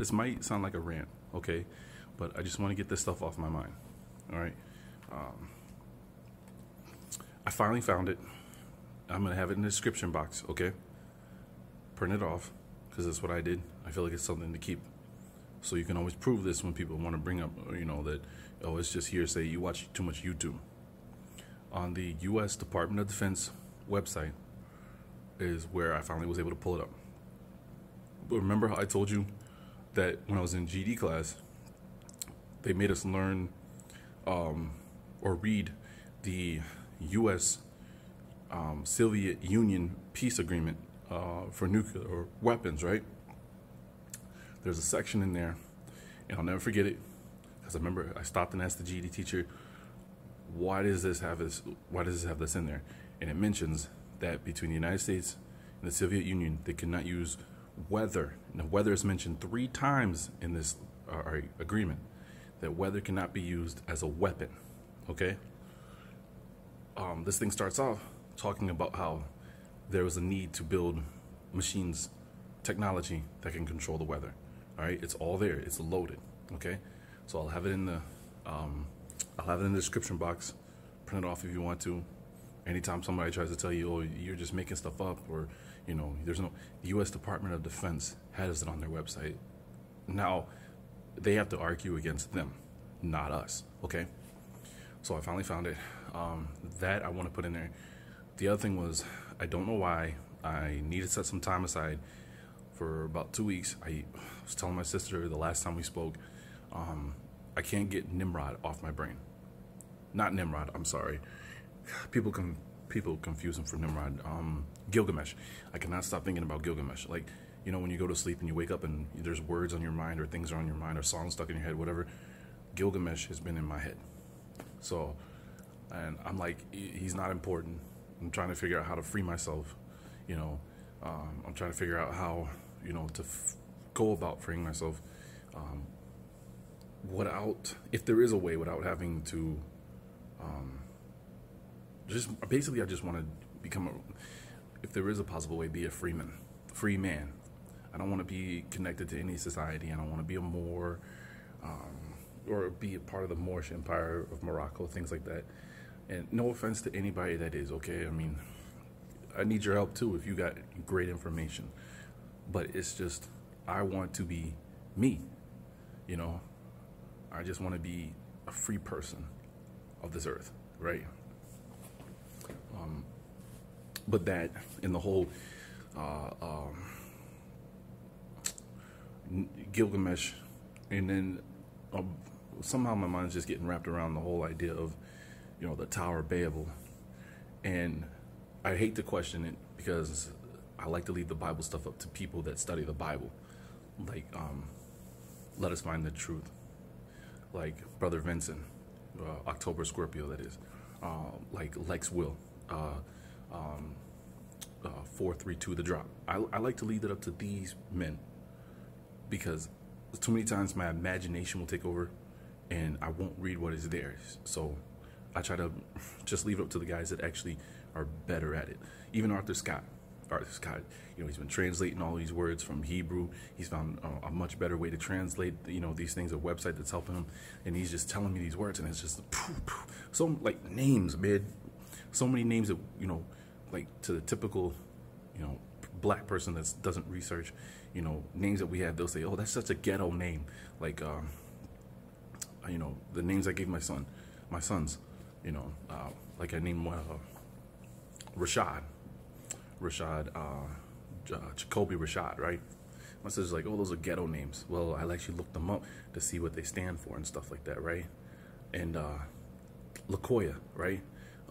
This might sound like a rant, okay? But I just want to get this stuff off my mind. All right. Um, I finally found it. I'm gonna have it in the description box, okay? Print it off, because that's what I did. I feel like it's something to keep, so you can always prove this when people want to bring up, that, oh, it's just hearsay. You watch too much YouTube. On the U.S. Department of Defense website is where I finally was able to pull it up. But remember how I told you that when I was in GD class, they made us learn or read the U.S. Soviet Union peace agreement for nuclear weapons, right? There's a section in there, and I'll never forget it, because I remember I stopped and asked the GD teacher, why does this have this in there? And it mentions that between the United States and the Soviet Union, they cannot use weather. Now, weather is mentioned 3 times in this agreement, that weather cannot be used as a weapon, okay? This thing starts off talking about how there was a need to build machines, technology that can control the weather. All right, it's all there. It's loaded. Okay, so I'll have it in the description box. Print it off if you want to. Anytime somebody tries to tell you, oh, you're just making stuff up, or there's no. The U.S. Department of Defense has it on their website. Now, they have to argue against them, not us. Okay, so I finally found it. That I want to put in there. The other thing was, I don't know why I needed to set some time aside for about 2 weeks. I was telling my sister the last time we spoke, I can't get Nimrod off my brain. Not Nimrod, I'm sorry. People confuse him for Nimrod. Gilgamesh. I cannot stop thinking about Gilgamesh. Like, when you go to sleep and you wake up and there's words on your mind, or things are on your mind, or songs stuck in your head, whatever. Gilgamesh has been in my head. So, and I'm like, he's not important. I'm trying to figure out how to free myself. I'm trying to figure out how, to go about freeing myself if there is a way, without having to, I just want to become if there is a possible way, be a free man. I don't want to be connected to any society. I don't want to be a Moor, or be a part of the Moorish Empire of Morocco, things like that. And no offense to anybody that is, okay? I mean, I need your help too if you got great information. But it's just, I want to be me, I just want to be a free person of this earth, right? But that, in the whole Gilgamesh, and then somehow my mind's just getting wrapped around the whole idea of, the Tower of Babel. And I hate to question it, because I like to leave the Bible stuff up to people that study the Bible. Like, Let Us Find the Truth. Like Brother Vincent, October Scorpio, that is. Like Lex Will, 432 The Drop. I like to leave it up to these men, because too many times my imagination will take over and I won't read what is there. So I try to just leave it up to the guys that actually are better at it. Even Arthur Scott, he's been translating all these words from Hebrew. He's found a much better way to translate, these things, a website that's helping him. And he's just telling me these words, and it's just, so, like, names, man. So many names that, like, to the typical, black person that doesn't research, names that we have, they'll say, oh, that's such a ghetto name. Like, the names I gave my sons, like I named Rashad, Jacoby Rashad, right? My sister's like, oh, those are ghetto names. Well, I actually looked them up to see what they stand for and stuff like that, right? And Lakoya, right?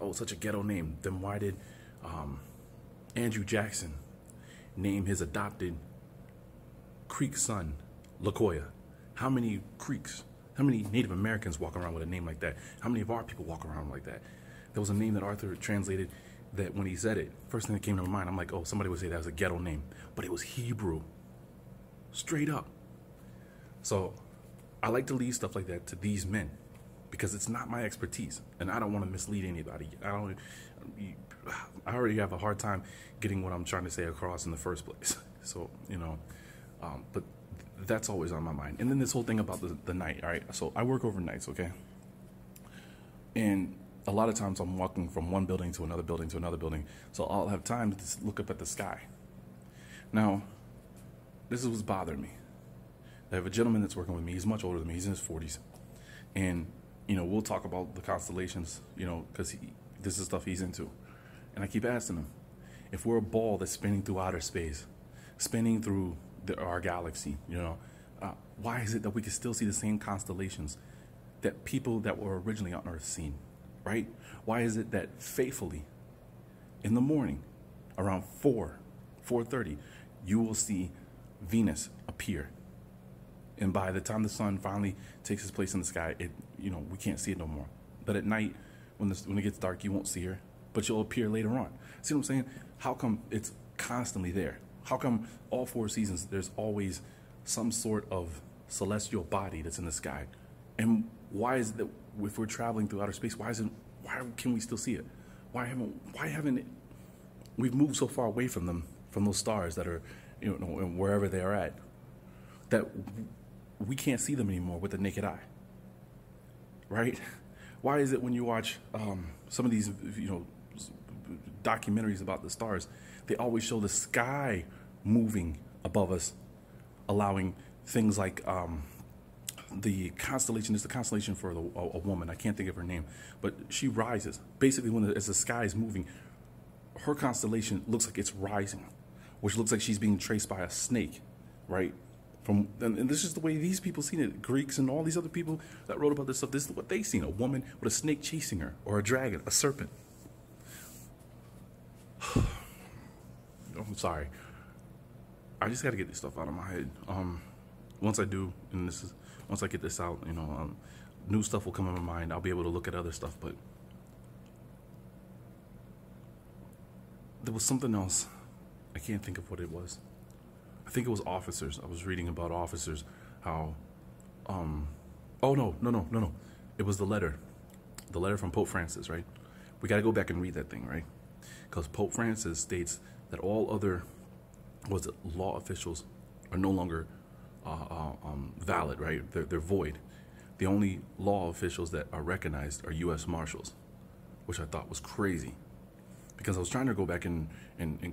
Oh, such a ghetto name. Then why did Andrew Jackson name his adopted Creek son Lakoya? How many Creeks, how many Native Americans walk around with a name like that? How many of our people walk around like that? There was a name that Arthur translated that when he said it, first thing that came to my mind, I'm like, oh, somebody would say that was a ghetto name. But it was Hebrew. Straight up. So I like to leave stuff like that to these men, because it's not my expertise, and I don't want to mislead anybody. I already have a hard time getting what I'm trying to say across in the first place. So, but that's always on my mind. And then this whole thing about the night, all right? So I work overnights, okay? And a lot of times I'm walking from one building to another building to another building, so I'll have time to just look up at the sky. Now, this is what's bothering me. I have a gentleman that's working with me. He's much older than me. He's in his 40s. And, we'll talk about the constellations, because this is stuff he's into. And I keep asking him, if we're a ball that's spinning through outer space, spinning through our galaxy, why is it that we can still see the same constellations that people that were originally on Earth seen, right? Why is it that faithfully in the morning around 4:30, you will see Venus appear? And by the time the sun finally takes its place in the sky, we can't see it no more. But at night, when it gets dark, you won't see her, but she'll appear later on. See what I'm saying? How come it's constantly there? How come all 4 seasons there's always some sort of celestial body that's in the sky? And why is it that if we're traveling through outer space, why can we still see it? Why haven't it, we've moved so far away from them, from those stars that are, wherever they are at, that we can't see them anymore with the naked eye, right? Why is it when you watch some of these, documentaries about the stars, they always show the sky moving above us, allowing things like the constellation is the constellation for a woman. I can't think of her name, but she rises. Basically, as the sky is moving, her constellation looks like it's rising, which looks like she's being traced by a snake, right? And this is the way these people seen it. Greeks and all these other people that wrote about this stuff, this is what they seen: a woman with a snake chasing her, or a dragon, a serpent. I'm sorry. I just got to get this stuff out of my head. Once I do, and once I get this out, new stuff will come in my mind. I'll be able to look at other stuff. But there was something else. I can't think of what it was. I think it was officers. I was reading about officers, how, oh no. It was the letter from Pope Francis, right? We got to go back and read that thing, right? Because Pope Francis states that all other law officials are no longer valid, right? They're void. The only law officials that are recognized are U.S. Marshals, which I thought was crazy, because I was trying to go back and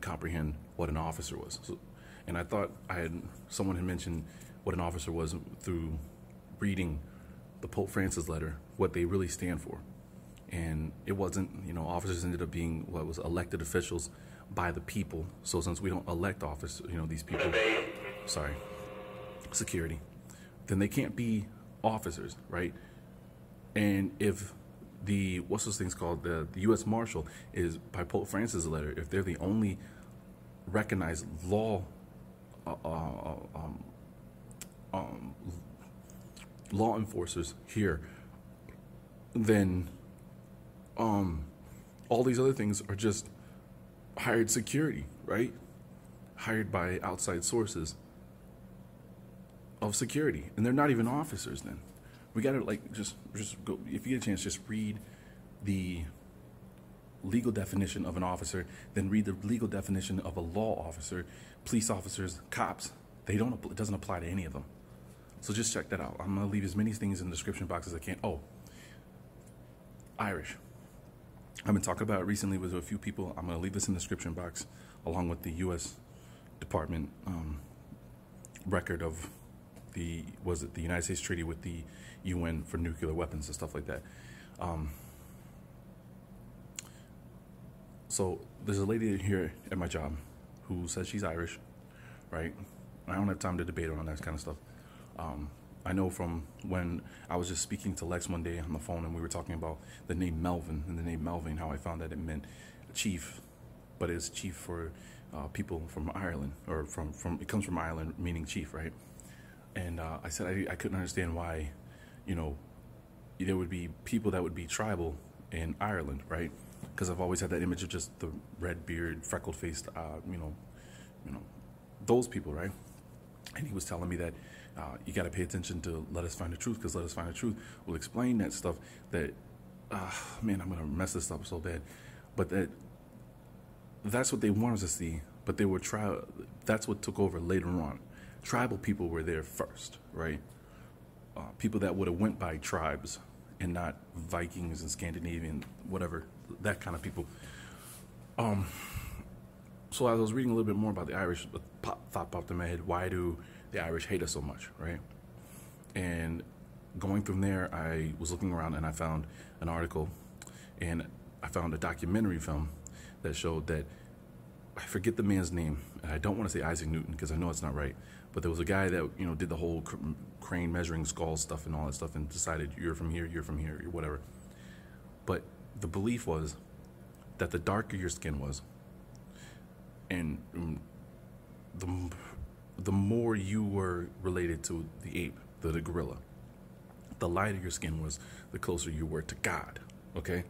comprehend what an officer was. And I thought someone had mentioned what an officer was through reading the Pope Francis letter, what they really stand for. And it wasn't, officers ended up being what was elected officials by the people. So since we don't elect officers, these people, security, then they can't be officers, right? And if what's those things called, the U.S. Marshal is by Pope Francis' letter, if they're the only recognized law enforcers here, then all these other things are just hired security, right? Hired by outside sources of security, and they're not even officers. Then we gotta just go, if you get a chance, just read the legal definition of an officer, then read the legal definition of a law officer. Police officers, cops, it doesn't apply to any of them. So just check that out. I'm gonna leave as many things in the description box as I can. Oh, Irish. I've been talking about it recently with a few people. I'm gonna leave this in the description box along with the U.S. Department record of the United States treaty with the UN for nuclear weapons and stuff like that. So there's a lady here at my job who says she's Irish, right? I don't have time to debate on that kind of stuff. I know from when I was just speaking to Lex one day on the phone, and we were talking about the name Melvin, and the name Melvin, how I found that it meant chief, but it's chief for people from Ireland, or it comes from Ireland, meaning chief, right? And I said I couldn't understand why, there would be people that would be tribal in Ireland, right? Because I've always had that image of just the red beard, freckled faced, those people, right? And he was telling me that you got to pay attention to Let Us Find the Truth, because Let Us Find the Truth will explain that stuff that, man, I'm going to mess this up so bad. But that's what they wanted us to see, but that's what took over later on. tribal people were there first, right? People that would have went by tribes and not Vikings and Scandinavian, whatever, that kind of people. So I was reading a little bit more about the Irish. Thought popped in my head: why do the Irish hate us so much, right? And going from there, I was looking around and I found an article, and I found a documentary film that showed that, I forget the man's name, and I don't want to say Isaac Newton because I know it's not right, but there was a guy that did the whole crane measuring skull stuff and all that stuff, and decided you're from here, you're whatever. But the belief was that the darker your skin was, and the more you were related to the ape, the gorilla, the lighter your skin was, the closer you were to God. Okay,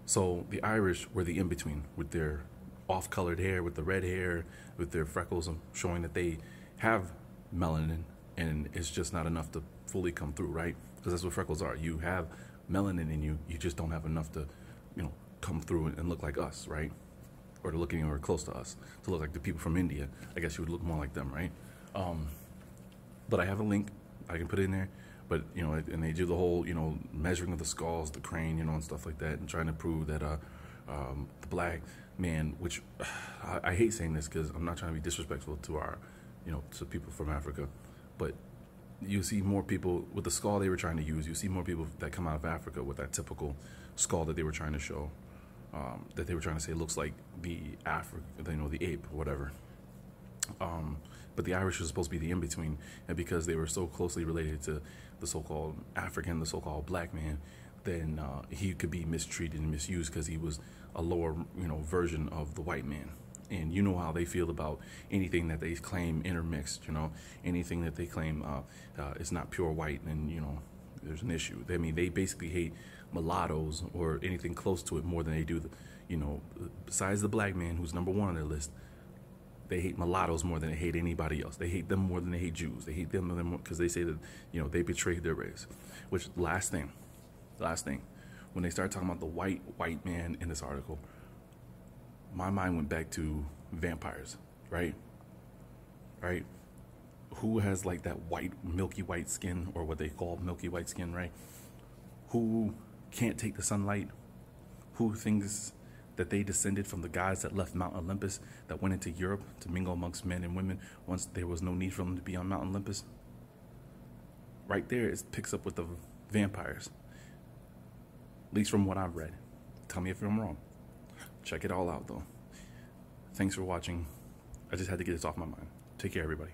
so the Irish were the in-between, with their off-colored hair, with the red hair, with their freckles, showing that they have melanin, and it's just not enough to fully come through, right? Because that's what freckles are. You have melanin in you, you just don't have enough to, come through and look like us, right? Or to look anywhere close to us, to look like the people from India. I guess you would look more like them, right? But I have a link, I can put it in there. But and they do the whole measuring of the skulls, the crane, and stuff like that, and trying to prove that the black man, which I hate saying this because I'm not trying to be disrespectful to our to people from Africa, but you see more people with the skull they were trying to use. You see more people that come out of Africa with that typical skull that they were trying to show, that they were trying to say looks like the the ape or whatever. But the Irish was supposed to be the in-between, and because they were so closely related to the so-called African, the so-called black man, then he could be mistreated and misused because he was a lower, version of the white man. And you know how they feel about anything that they claim intermixed, anything that they claim is not pure white, and there's an issue. They basically hate mulattoes or anything close to it more than they do besides the black man, who's number one on their list. They hate mulattoes more than they hate anybody else. They hate them more than they hate Jews. They hate them because they say that they betrayed their race. Which last thing, when they started talking about the white man in this article, my mind went back to vampires, right? Right? Who has like that milky white skin, or what they call milky white skin, right? Who can't take the sunlight? Who thinks that they descended from the gods that left Mount Olympus, that went into Europe to mingle amongst men and women once there was no need for them to be on Mount Olympus? Right there, it picks up with the vampires. At least from what I've read. Tell me if I'm wrong. Check it all out, though. Thanks for watching. I just had to get this off my mind. Take care, everybody.